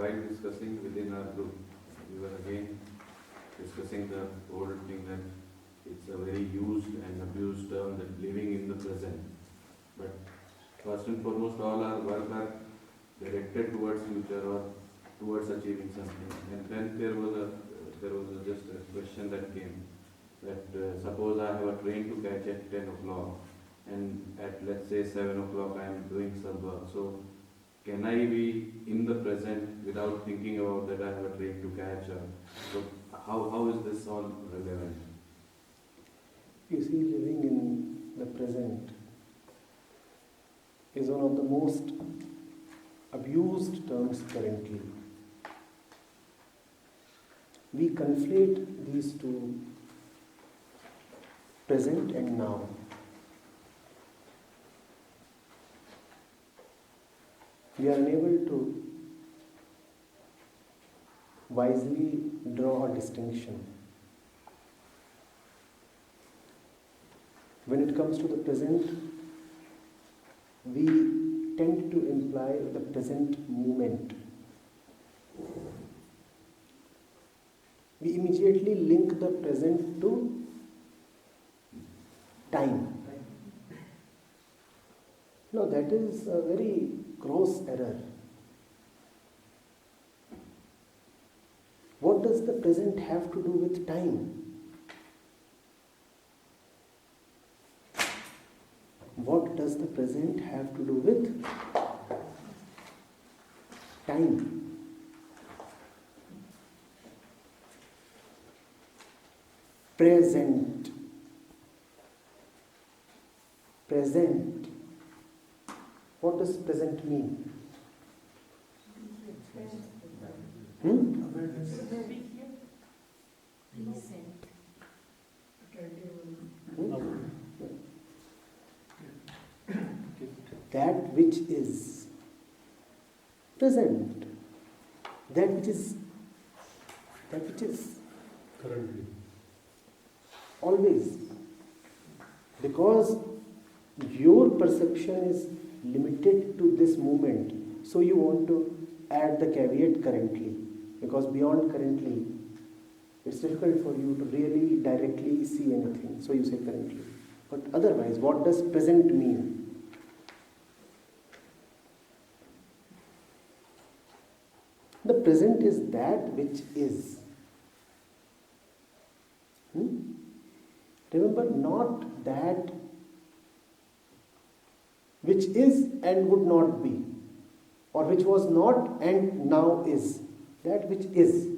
While discussing within our group, we were again discussing the old thing that it's a very used and abused term, that living in the present. But first and foremost, all our work are directed towards future or towards achieving something. And then there was just a question that came that suppose I have a train to catch at 10 o'clock and at, let's say, 7 o'clock I am doing some work. So can I be in the present without thinking about that I have a train to catch? So how is this all relevant? You see, living in the present is one of the most abused terms currently. We conflate these two, present and now. We are unable to wisely draw a distinction. When it comes to the present, we tend to imply the present moment. We immediately link the present to time. No, that is a very gross error. What does the present have to do with time? What does the present have to do with time? Present. Present. What does present mean? That which is present, that which is currently, always, because your perception is limited to this moment, so you want to add the caveat currently, because beyond currently it's difficult for you to really directly see anything, so you say currently. But otherwise, what does present mean? The present is that which is. Remember, not that which is and would not be, or which was not and now is. That which is.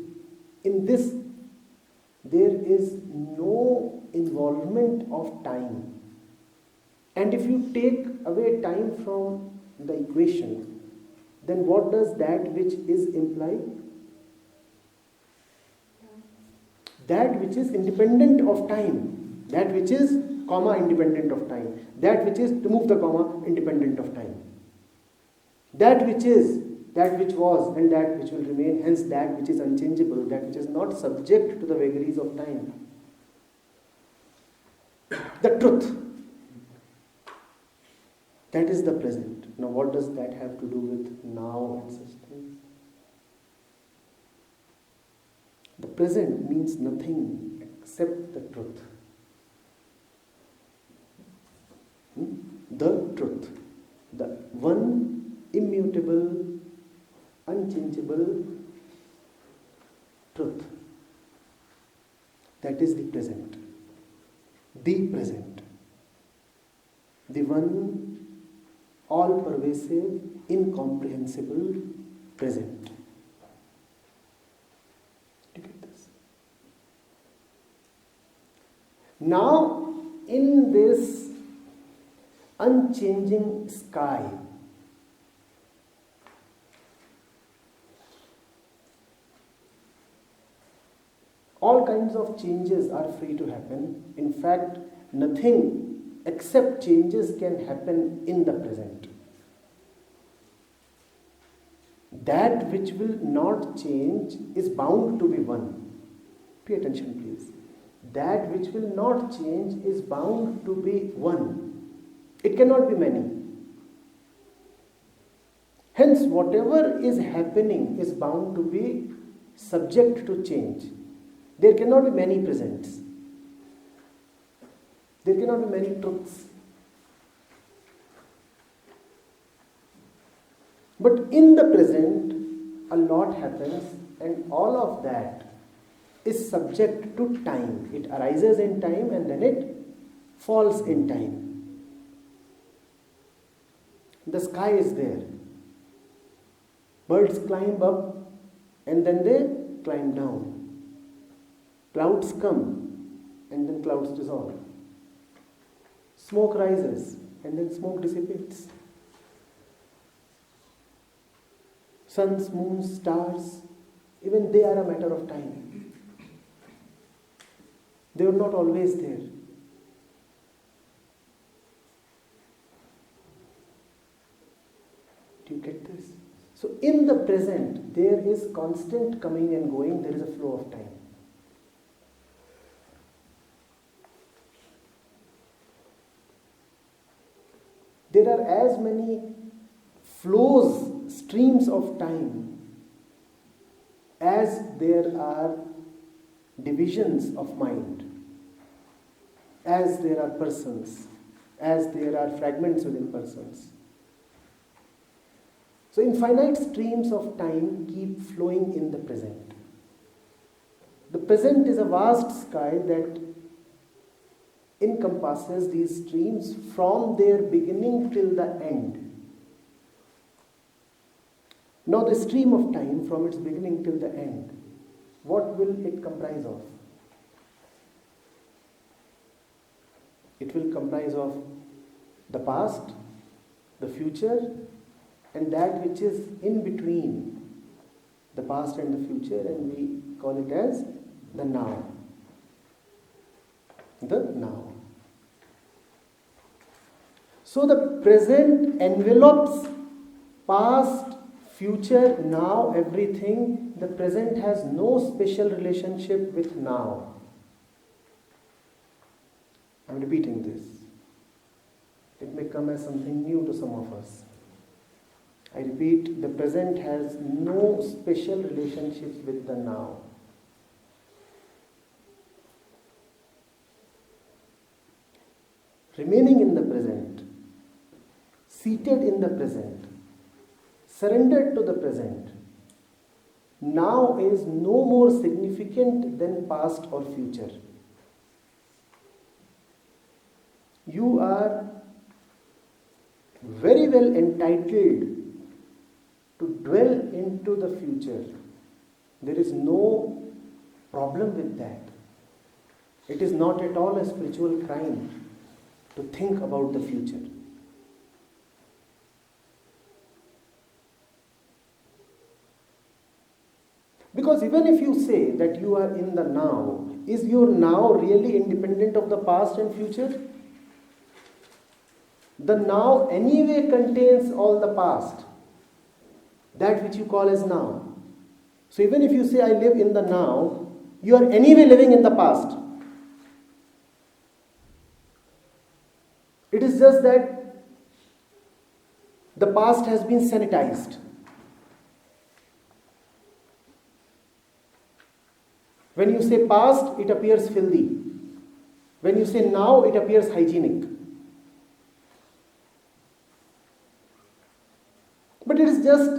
In this, there is no involvement of time. And if you take away time from the equation, then what does that which is imply? That which is independent of time. That which is, comma, independent of time. That which is, remove the comma, independent of time. That which is, that which was, and that which will remain, hence that which is unchangeable, that which is not subject to the vagaries of time. The truth. That is the present. Now what does that have to do with now and such things? The present means nothing except the truth. The truth. The one immutable, unchangeable truth. That is the present. The present. The one all-pervasive, incomprehensible present. Do you get this? Now, in this unchanging sky, all kinds of changes are free to happen. In fact, nothing except changes can happen in the present. That which will not change is bound to be one. Pay attention, please. That which will not change is bound to be one. It cannot be many. Hence, whatever is happening is bound to be subject to change. There cannot be many presents. There cannot be many truths. But in the present, a lot happens, and all of that is subject to time. It arises in time and then it falls in time. The sky is there. Birds climb up and then they climb down. Clouds come and then clouds dissolve. Smoke rises and then smoke dissipates. Suns, moons, stars, even they are a matter of time. They are not always there. Do you get this? So in the present, there is constant coming and going, there is a flow of time. There are as many flows, streams of time, as there are divisions of mind, as there are persons, as there are fragments within persons. So infinite streams of time keep flowing in the present. The present is a vast sky that encompasses these streams from their beginning till the end. Now the stream of time from its beginning till the end, what will it comprise of? It will comprise of the past, the future, and that which is in between the past and the future, and we call it as the now. The now. So the present envelopes past, future, now, everything. The present has no special relationship with now. I'm repeating this. It may come as something new to some of us. I repeat, the present has no special relationship with the now. Remaining in the present, seated in the present, surrendered to the present, now is no more significant than past or future. You are very well entitled to dwell into the future. There is no problem with that. It is not at all a spiritual crime to think about the future. Because even if you say that you are in the now, is your now really independent of the past and future? The now anyway contains all the past, that which you call as now. So even if you say I live in the now, you are anyway living in the past. It is just that the past has been sanitized. When you say past, it appears filthy. When you say now, it appears hygienic. But it is just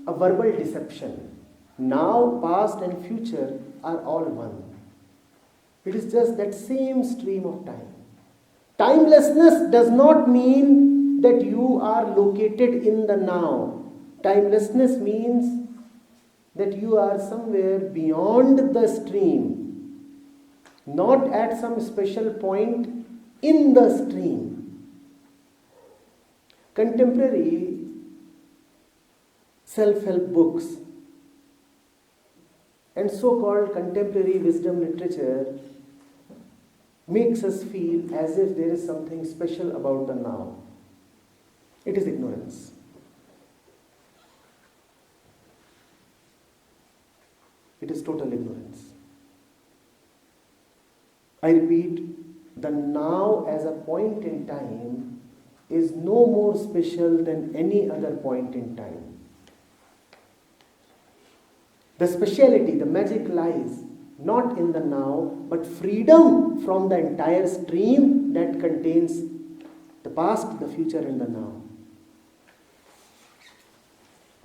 a verbal deception. Now, past and future are all one. It is just that same stream of time. Timelessness does not mean that you are located in the now. Timelessness means that you are somewhere beyond the stream, not at some special point in the stream. Contemporary self-help books and so-called contemporary wisdom literature makes us feel as if there is something special about the now. It is ignorance. It is total ignorance. I repeat, the now as a point in time is no more special than any other point in time. The speciality, the magic lies not in the now, but freedom from the entire stream that contains the past, the future, and the now.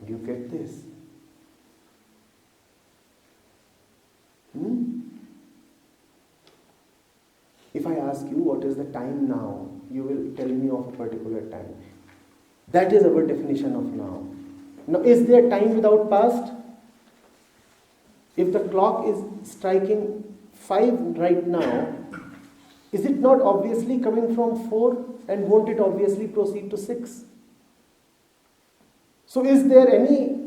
Do you get this? If I ask you what is the time now, you will tell me of a particular time. That is our definition of now. Now, is there time without past? If the clock is striking 5 right now, is it not obviously coming from 4, and won't it obviously proceed to 6? So is there any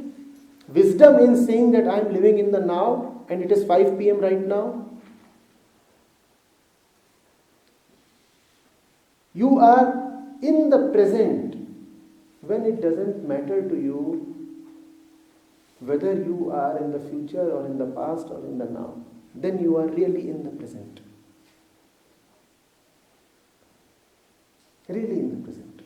wisdom in saying that I am living in the now and it is 5 p.m. right now? You are in the present when it doesn't matter to you whether you are in the future or in the past or in the now. Then you are really in the present. Really in the present.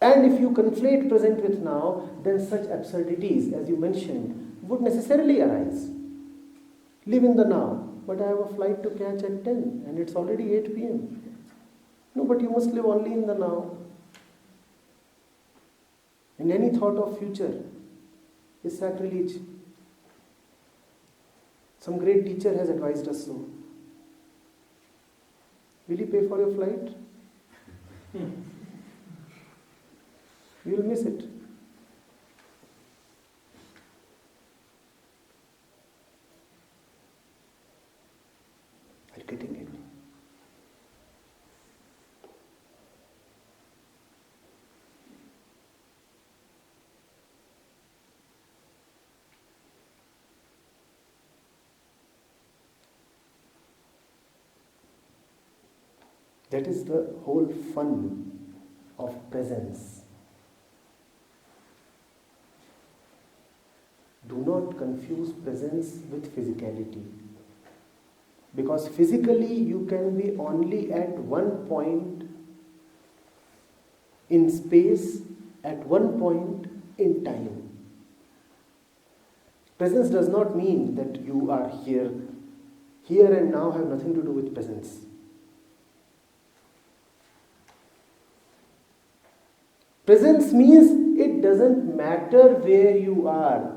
And if you conflate present with now, then such absurdities, as you mentioned, would necessarily arise. Live in the now, but I have a flight to catch at 10 and it's already 8 p.m. No, but you must live only in the now. And any thought of future is sacrilege. Some great teacher has advised us so. Will you pay for your flight? You will miss it. Are you getting it? That is the whole fun of presence. Do not confuse presence with physicality. Because physically you can be only at one point in space, at one point in time. Presence does not mean that you are here. Here and now have nothing to do with presence. Presence means it doesn't matter where you are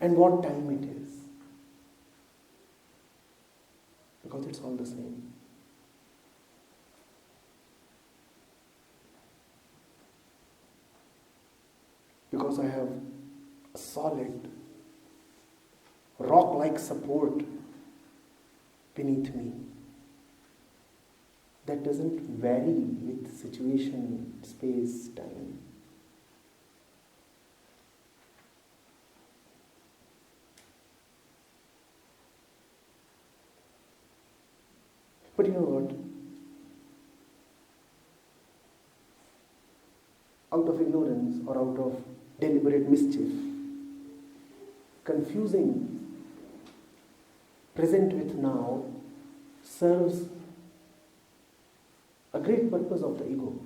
and what time it is. Because it's all the same. Because I have a solid, rock-like support beneath me. That doesn't vary with situation, space, time. But you know what? Out of ignorance or out of deliberate mischief, confusing present with now serves a great purpose of the ego.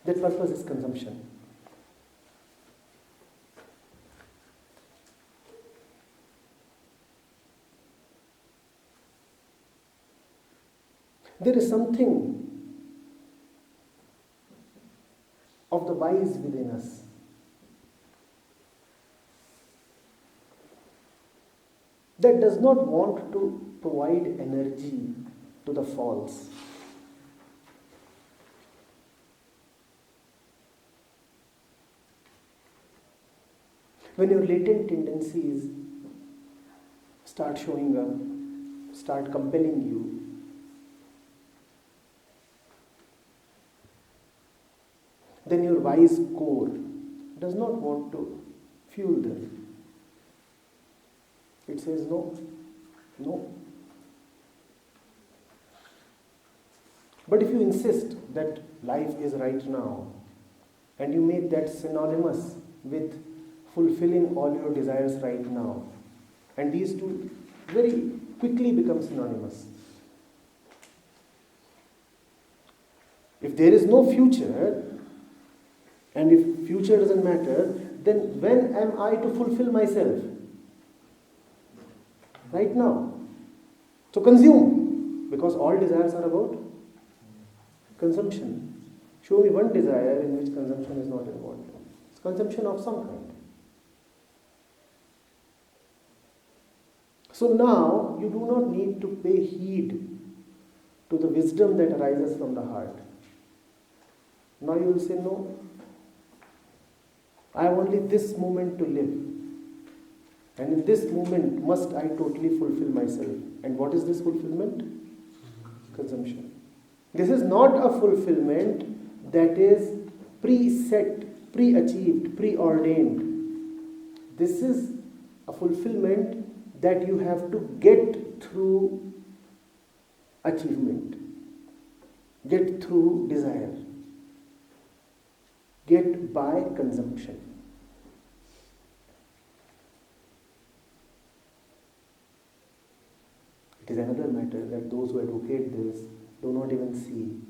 That purpose is consumption. There is something of the wise within us. That does not want to provide energy to the false. When your latent tendencies start showing up, start compelling you, then your wise core does not want to fuel them. It says no, no. But if you insist that life is right now, and you make that synonymous with fulfilling all your desires right now. And these two very quickly become synonymous. If there is no future, and if future doesn't matter, then when am I to fulfill myself? Right now. So consume, because all desires are about consumption. Show me one desire in which consumption is not involved. It's consumption of some kind. So now you do not need to pay heed to the wisdom that arises from the heart. Now you will say, no, I have only this moment to live. And in this moment must I totally fulfill myself. And what is this fulfillment? Consumption. This is not a fulfillment that is preset, pre-achieved, preordained. This is a fulfillment that you have to get through achievement, get through desire, get by consumption. It is another matter that those who advocate this do not even see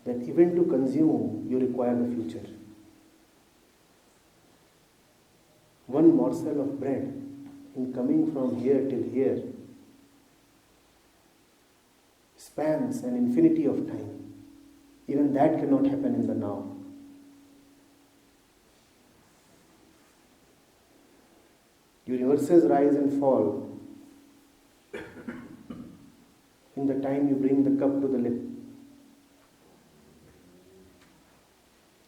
that even to consume you require the future. One morsel of bread in coming from here till here spans an infinity of time. Even that cannot happen in the now. Universes rise and fall in the time you bring the cup to the lip.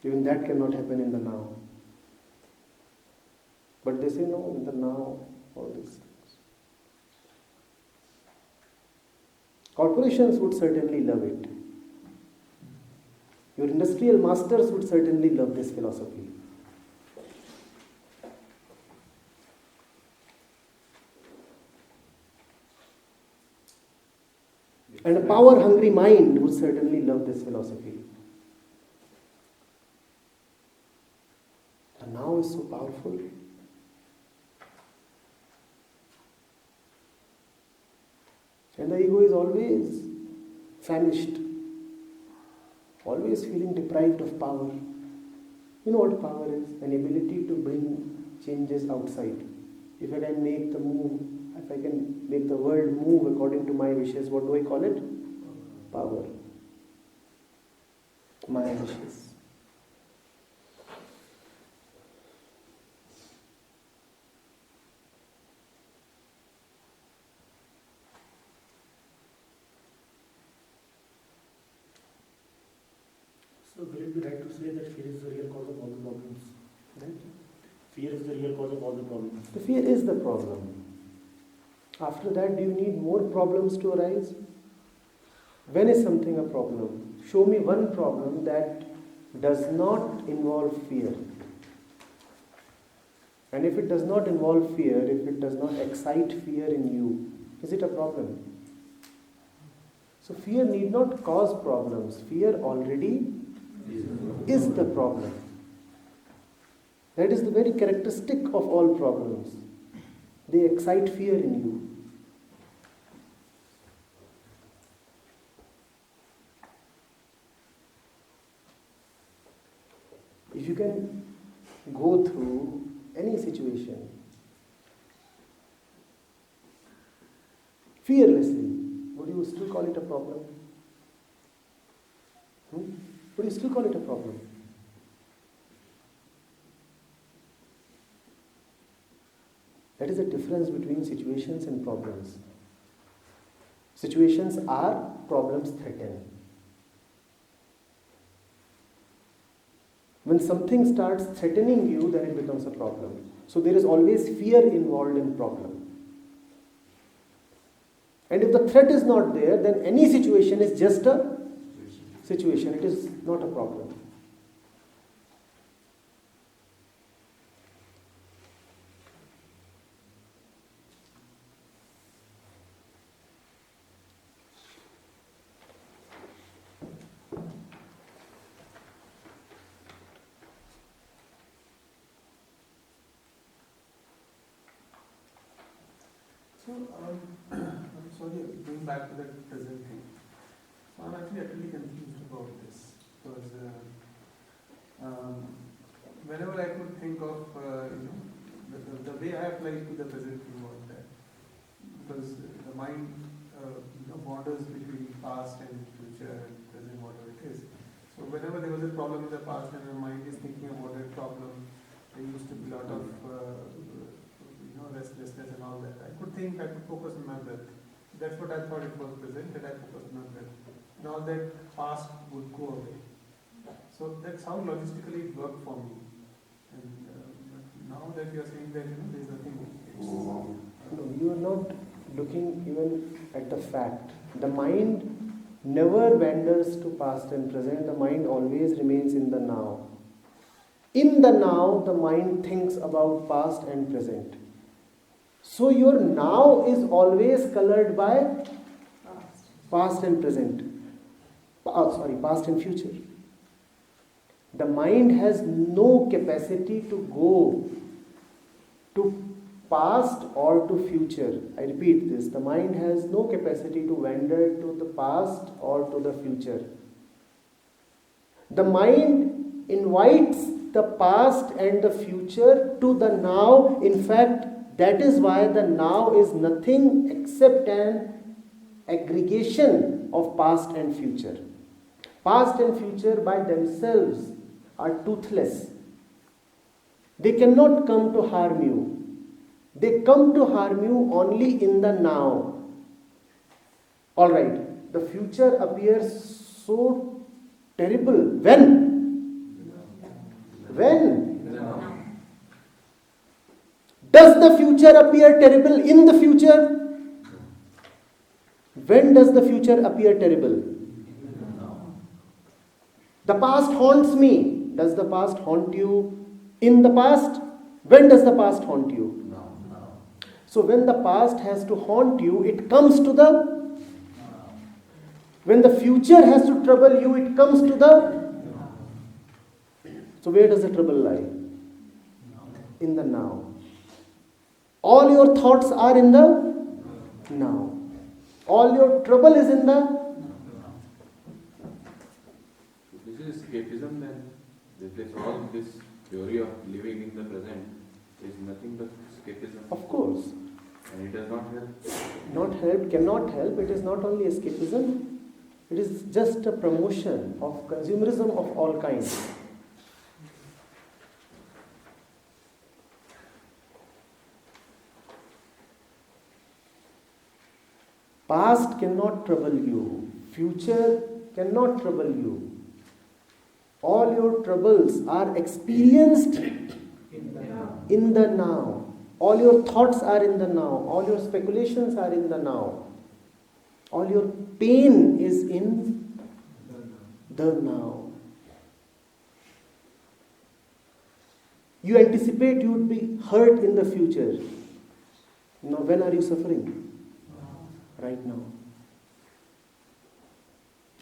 Even that cannot happen in the now. But they say no, in the now, all these things. Corporations would certainly love it. Your industrial masters would certainly love this philosophy. And a power-hungry mind would certainly love this philosophy. The now is so powerful. And the ego is always famished, always feeling deprived of power. You know what power is? An ability to bring changes outside. If I can make the move, if I can make the world move according to my wishes, what do I call it? Power. My wishes. So will it be right to say that fear is the real cause of all the problems? Right? Fear is the real cause of all the problems. The fear is the problem. After that, do you need more problems to arise? When is something a problem? Show me one problem that does not involve fear. And if it does not involve fear, if it does not excite fear in you, is it a problem? So fear need not cause problems. Fear already is the problem. That is the very characteristic of all problems. They excite fear in you. If you can go through any situation fearlessly, would you still call it a problem? Would you still call it a problem? That is the difference between situations and problems. Situations are, problems threaten. When something starts threatening you, then it becomes a problem. So there is always fear involved in problem. And if the threat is not there, then any situation is just a situation. It is not a problem. So, I'm sorry, going back to that present thing. So I'm actually utterly confused about this because whenever I could think of, the way I apply to the present thing was that because the mind, borders between past and future and present, whatever it is. So whenever there was a problem in the past and the mind is thinking about that problem, there used to be a lot of restlessness and all that. I could think, I could focus on my breath. That's what I thought it was present, that I focused on my breath. And all that past would go away. So that's how logistically it worked for me. And now that you are saying that there is nothing, No, you are not looking even at the fact. The mind never wanders to past and present. The mind always remains in the now. In the now, the mind thinks about past and present. So your now is always colored by past and present. Past and future. The mind has no capacity to go to past or to future. I repeat this. The mind has no capacity to wander to the past or to the future. The mind invites the past and the future to the now. In fact, that is why the now is nothing except an aggregation of past and future. Past and future by themselves are toothless. They cannot come to harm you. They come to harm you only in the now. Alright, the future appears so terrible. When? Does the future appear terrible in the future? When does the future appear terrible? The past haunts me. Does the past haunt you in the past? When does the past haunt you? So when the past has to haunt you, it comes to the... When the future has to trouble you, it comes to the... So where does the trouble lie? In the now. All your thoughts are in the now. All your trouble is in the... This is escapism then. This all this theory of living in the present is nothing but escapism. Of course. And it does not help. Not help, cannot help. It is not only escapism. It is just a promotion of consumerism of all kinds. Past cannot trouble you. Future cannot trouble you. All your troubles are experienced in the now. All your thoughts are in the now. All your speculations are in the now. All your pain is in the now. You anticipate you would be hurt in the future. Now, when are you suffering? Right now.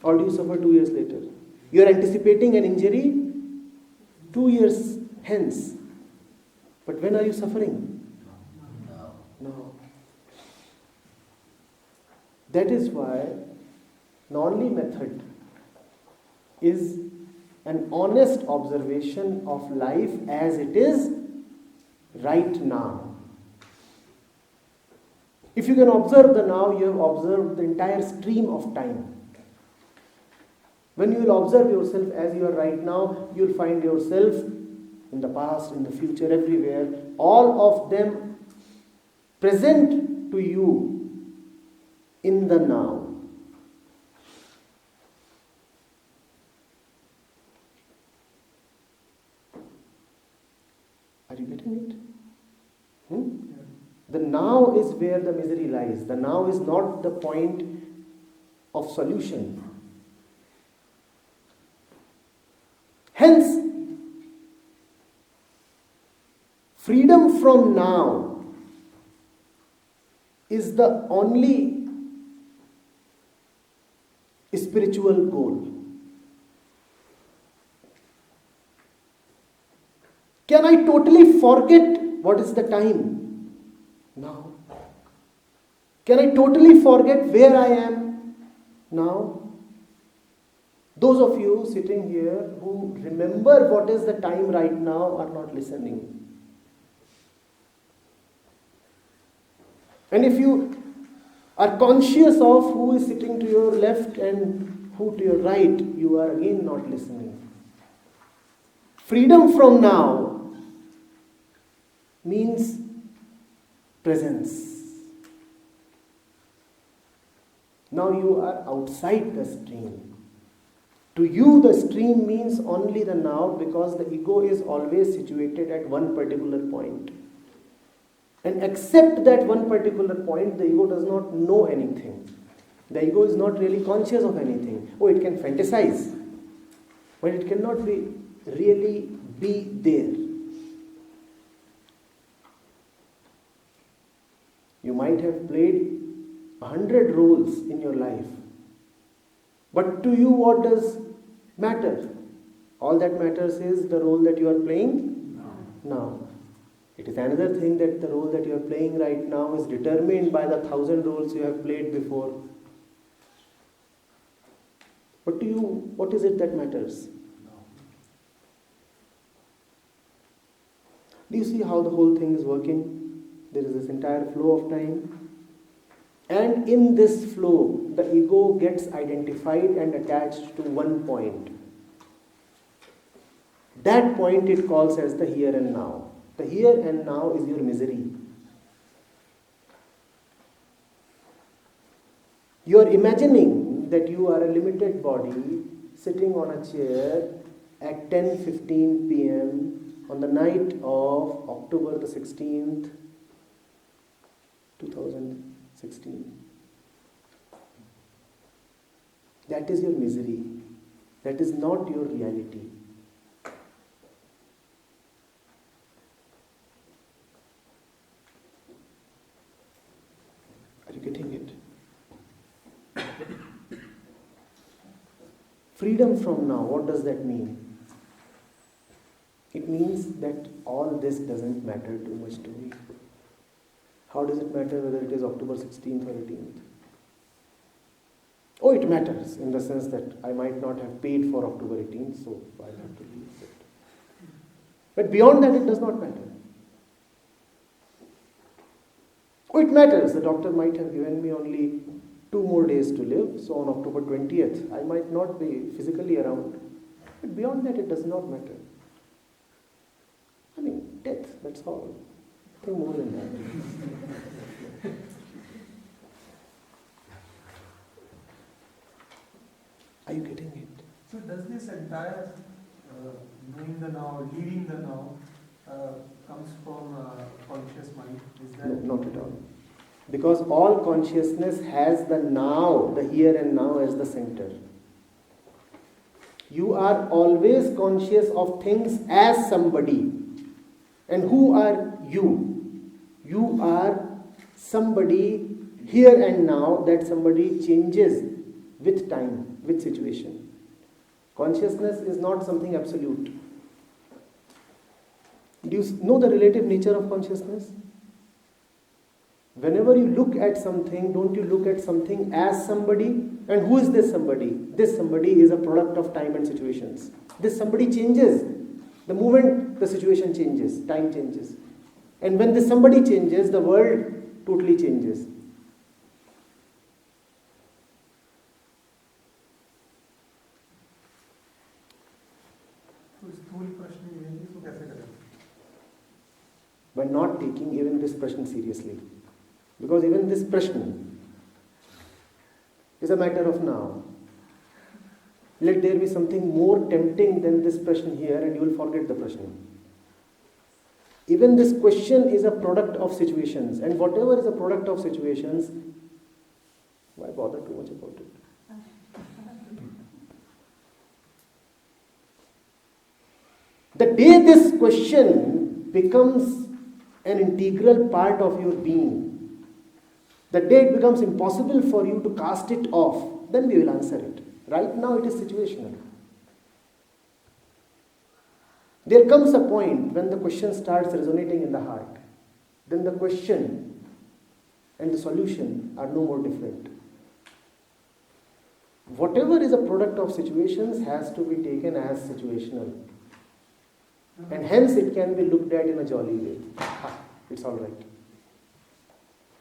Or do you suffer 2 years later? You are anticipating an injury 2 years hence. But when are you suffering? Now. That is why the only method is an honest observation of life as it is right now. If you can observe the now, you have observed the entire stream of time. When you will observe yourself as you are right now, you will find yourself in the past, in the future, everywhere. All of them present to you in the now. Are you getting it? The now is where the misery lies. The now is not the point of solution. Hence, freedom from now is the only spiritual goal. Can I totally forget what is the time? No. Can I totally forget where I am now? Those of you sitting here who remember what is the time right now are not listening. And if you are conscious of who is sitting to your left and who to your right, you are again not listening. Freedom from now means presence. Now you are outside the stream. To you, the stream means only the now, because the ego is always situated at one particular point. And except that one particular point, the ego does not know anything. The ego is not really conscious of anything. Oh, it can fantasize, but it cannot really be there. You might have played 100 roles in your life. But to you, what does matter? All that matters is the role that you are playing now. It is another thing that the role that you are playing right now is determined by the 1,000 roles you have played before. But to you, what is it that matters? Do you see how the whole thing is working? There is this entire flow of time. And in this flow, the ego gets identified and attached to one point. That point it calls as the here and now. The here and now is your misery. You are imagining that you are a limited body sitting on a chair at 10:15 p.m. on the night of October the 16th, 2016. That is your misery. That is not your reality. Are you getting it? Freedom from now, what does that mean? It means that all this doesn't matter too much to me. How does it matter whether it is October 16th or 18th? Oh, it matters in the sense that I might not have paid for October 18th, so I'll have to leave it. But beyond that, it does not matter. Oh, it matters. The doctor might have given me only 2 more days to live, so on October 20th, I might not be physically around. But beyond that, it does not matter. I mean, death, that's all. Nothing more than that. Are you getting it? So does this entire knowing the now, leaving the now, comes from conscious mind? Is that No, not at all. Because all consciousness has the now, the here and now as the center. You are always conscious of things as somebody. And who are you? You are somebody here and now. That somebody changes with time, with situation. Consciousness is not something absolute. Do you know the relative nature of consciousness? Whenever you look at something, don't you look at something as somebody? And who is this somebody? This somebody is a product of time and situations. This somebody changes. The moment the situation changes, time changes. And when this somebody changes, the world totally changes. By not taking even this Prashna seriously. Because even this Prashna is a matter of now. Let there be something more tempting than this Prashna here and you will forget the Prashna. Even this question is a product of situations, and whatever is a product of situations, why bother too much about it? The day this question becomes an integral part of your being, the day it becomes impossible for you to cast it off, then we will answer it. Right now it is situational. There comes a point when the question starts resonating in the heart. Then the question and the solution are no more different. Whatever is a product of situations has to be taken as situational. And hence it can be looked at in a jolly way. It's all right.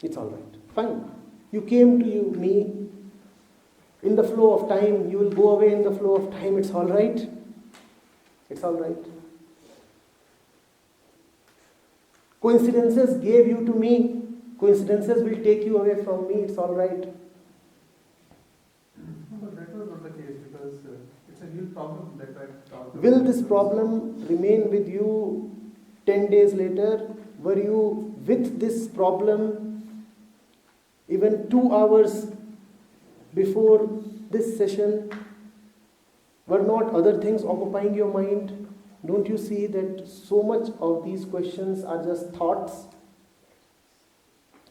It's all right. Fine. You came to me in the flow of time. You will go away in the flow of time. It's all right. It's all right. Coincidences gave you to me. Coincidences will take you away from me. It's all right. No, but that was not the case because it's a new problem that I talked about. Will this problem remain with you 10 days later? Were you with this problem even 2 hours before this session? Were not other things occupying your mind? Don't you see that so much of these questions are just thoughts?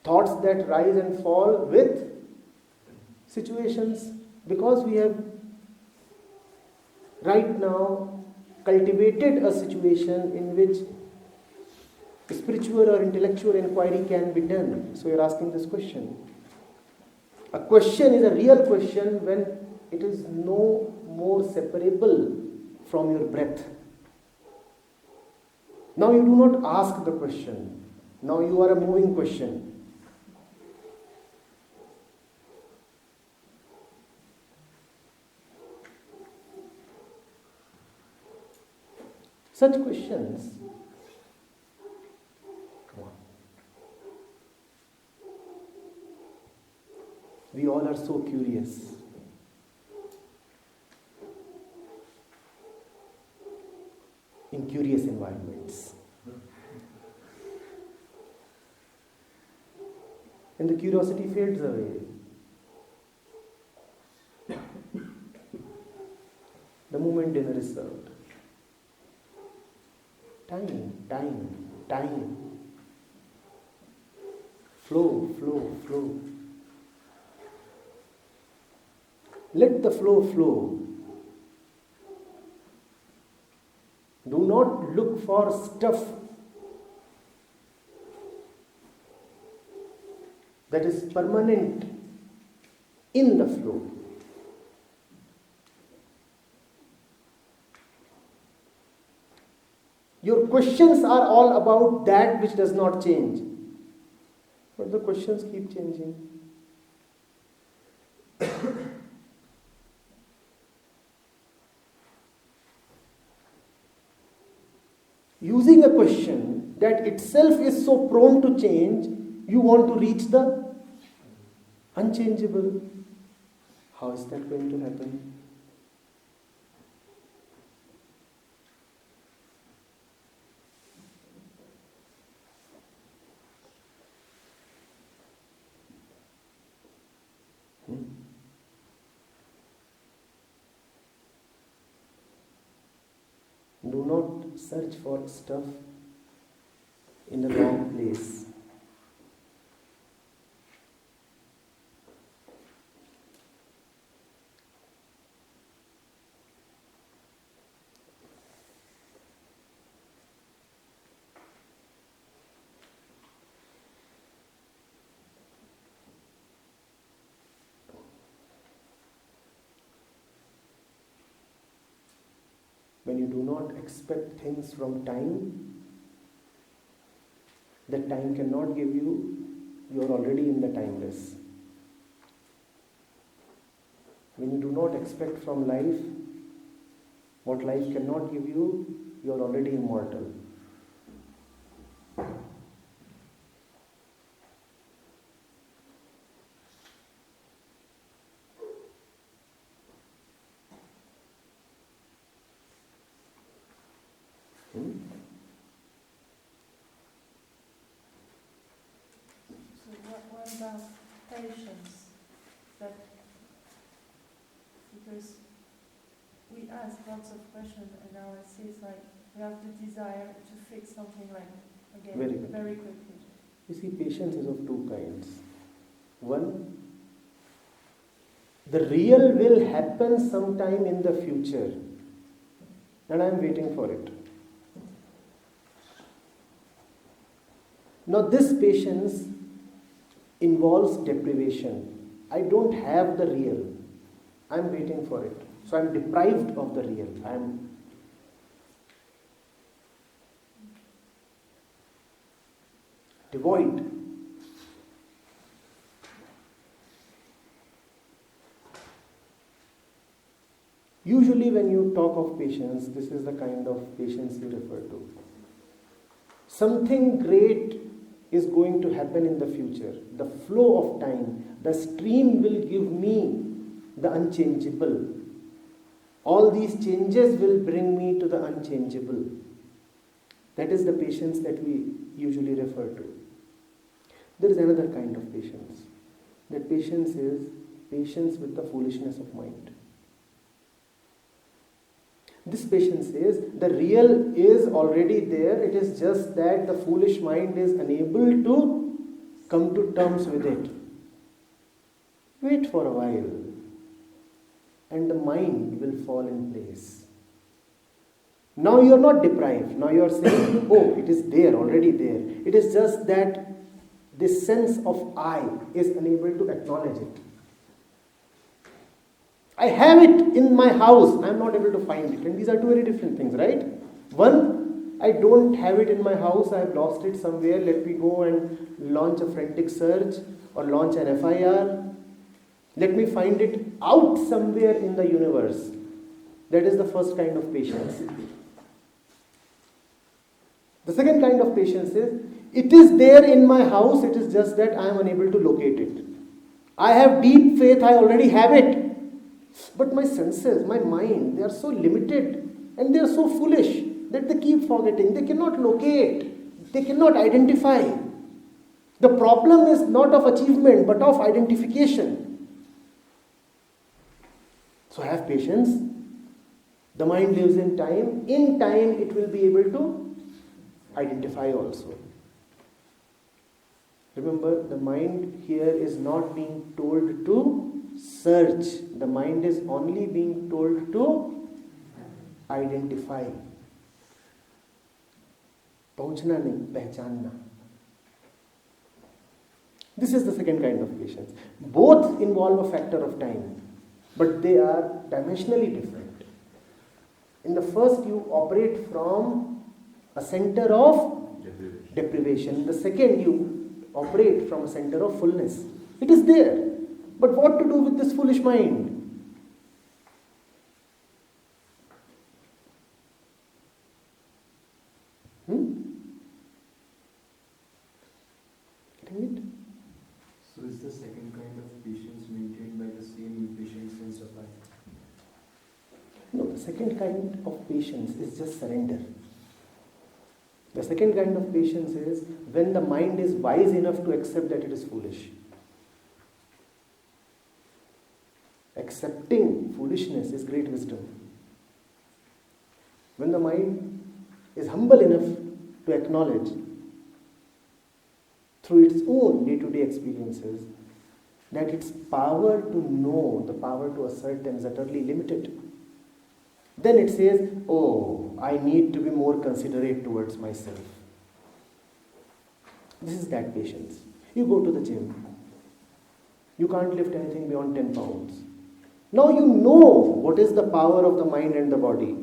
Thoughts that rise and fall with situations, because we have right now cultivated a situation in which spiritual or intellectual inquiry can be done. So you're asking this question. A question is a real question when it is no more separable from your breath. Now you do not ask the question. Now you are a moving question. Such questions, come on. We all are so curious. In curious environments. And the curiosity fades away. The moment dinner is served. Time. Flow. Let the flow. Do not look for stuff that is permanent in the flow. Your questions are all about that which does not change. But the questions keep changing. Using a question that itself is so prone to change, you want to reach the unchangeable. How is that going to happen? Do not search for stuff in a wrong place. When you do not expect things from time, that time cannot give you, you are already in the timeless. When you do not expect from life what life cannot give you, you are already immortal. What about patience? That because we ask lots of questions and now it seems like we have the desire to fix something like again very quickly. You see, patience is of two kinds. One, the real will happen sometime in the future, and I am waiting for it. Now this patience involves deprivation. I don't have the real. I'm waiting for it. So I'm deprived of the real. I'm devoid. Usually when you talk of patience, this is the kind of patience you refer to. Something great is going to happen in the future. The flow of time, the stream will give me the unchangeable. All these changes will bring me to the unchangeable. That is the patience that we usually refer to. There is another kind of patience. That patience is patience with the foolishness of mind. This patience is, the real is already there, it is just that the foolish mind is unable to come to terms with it. Wait for a while, and the mind will fall in place. Now you are not deprived, now you are saying, oh, it is there, already there. It is just that this sense of I is unable to acknowledge it. I have it in my house, I am not able to find it. And these are two very different things, right? One, I don't have it in my house, I have lost it somewhere. Let me go and launch a frantic search or launch an FIR. Let me find it out somewhere in the universe. That is the first kind of patience. The second kind of patience is, it is there in my house, it is just that I am unable to locate it. I have deep faith, I already have it. But my senses, my mind, they are so limited and they are so foolish that they keep forgetting. They cannot locate. They cannot identify. The problem is not of achievement but of identification. So have patience. The mind lives in time. In time it will be able to identify also. Remember, the mind here is not being told to search. The mind is only being told to identify. पहुंचना नहीं, पहचानना. This is the second kind of patience. Both involve a factor of time, but they are dimensionally different. In the first, you operate from a center of deprivation. In the second, you operate from a center of fullness. It is there. But what to do with this foolish mind? Getting it? So is the second kind of patience maintained by the same impatient sense of I? No, the second kind of patience is just surrender. The second kind of patience is when the mind is wise enough to accept that it is foolish. Accepting foolishness is great wisdom. When the mind is humble enough to acknowledge through its own day-to-day experiences that its power to know, the power to assert them is utterly limited, then it says, oh, I need to be more considerate towards myself. This is that patience. You go to the gym. You can't lift anything beyond 10 pounds. Now you know what is the power of the mind and the body.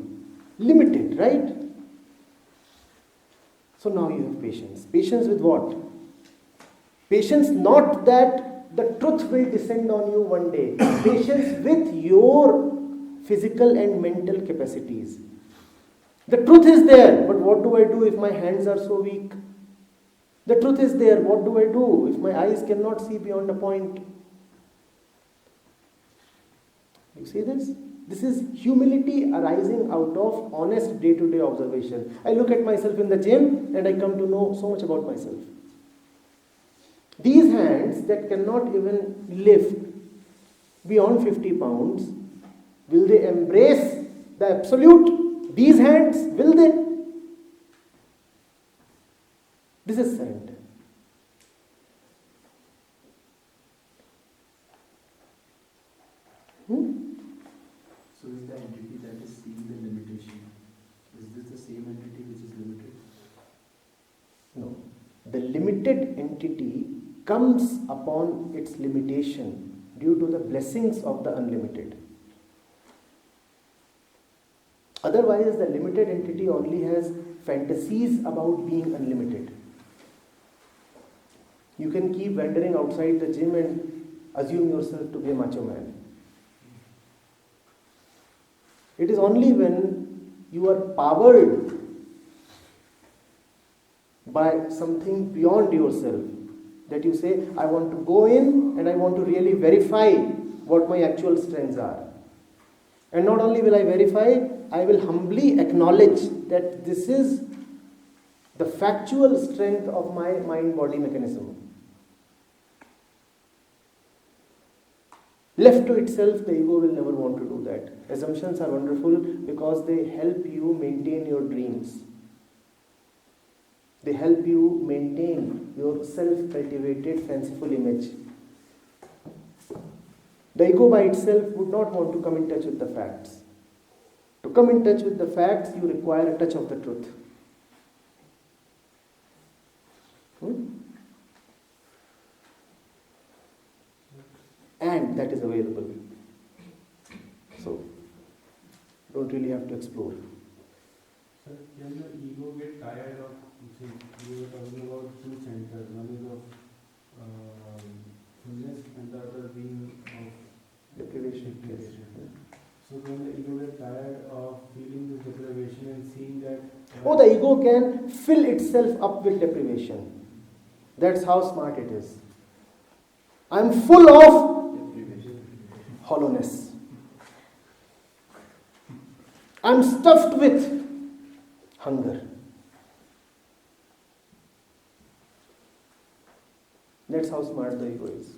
Limited, right? So now you have patience. Patience with what? Patience not that the truth will descend on you one day. Patience with your physical and mental capacities. The truth is there, but what do I do if my hands are so weak? The truth is there, what do I do if my eyes cannot see beyond a point? You see this? This is humility arising out of honest day-to-day observation. I look at myself in the gym and I come to know so much about myself. These hands that cannot even lift beyond 50 pounds, will they embrace the absolute? These hands, will they? This is surrender. So is the entity that is seeing the limitation, is this the same entity which is limited? No. The limited entity comes upon its limitation due to the blessings of the unlimited. Otherwise, the limited entity only has fantasies about being unlimited. You can keep wandering outside the gym and assume yourself to be a macho man. It is only when you are powered by something beyond yourself that you say, I want to go in and I want to really verify what my actual strengths are. And not only will I verify, I will humbly acknowledge that this is the factual strength of my mind-body mechanism. Left to itself, the ego will never want to do that. Assumptions are wonderful because they help you maintain your dreams. They help you maintain your self-cultivated fanciful image. The ego by itself would not want to come in touch with the facts. To come in touch with the facts, you require a touch of the truth. And that is available. So, don't really have to explore. Sir, can the ego get tired of, we were talking about two centers, one is of fullness and the other being of Deprivation. So when the ego gets tired of feeling this deprivation and seeing that... Oh, the ego can fill itself up with deprivation. That's how smart it is. I'm full of hollowness. I'm stuffed with hunger. That's how smart the ego is.